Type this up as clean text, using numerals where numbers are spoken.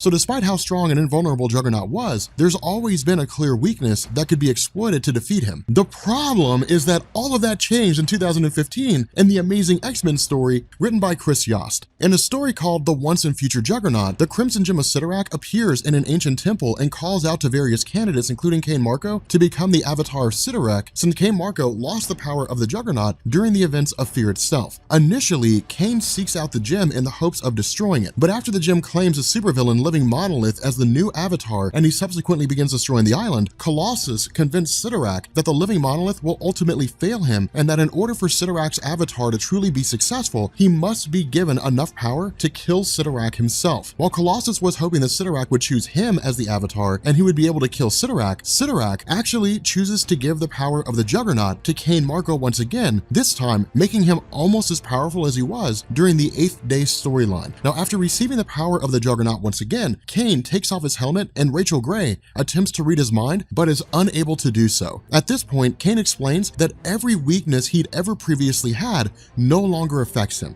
So despite how strong and invulnerable Juggernaut was, there's always been a clear weakness that could be exploited to defeat him. The problem is that all of that changed in 2015 in the Amazing X-Men story written by Chris Yost. In a story called The Once and Future Juggernaut, the Crimson Gem of Cyttorak appears in an ancient temple and calls out to various candidates, including Cain Marko, to become the avatar of Cyttorak, since Cain Marko lost the power of the Juggernaut during the events of Fear itself. Initially, Cain seeks out the gem in the hopes of destroying it, but after the gem claims a supervillain Living Monolith as the new avatar and he subsequently begins destroying the island, Colossus convinced Cyttorak that the Living Monolith will ultimately fail him and that in order for Cyttorak's avatar to truly be successful, he must be given enough power to kill Cyttorak himself. While Colossus was hoping that Cyttorak would choose him as the avatar and he would be able to kill Cyttorak, Cyttorak actually chooses to give the power of the Juggernaut to Cain Marko once again, this time making him almost as powerful as he was during the 8th Day storyline. Now, after receiving the power of the Juggernaut once again, Cain takes off his helmet and Rachel Gray attempts to read his mind but is unable to do so. At this point, Cain explains that every weakness he'd ever previously had no longer affects him.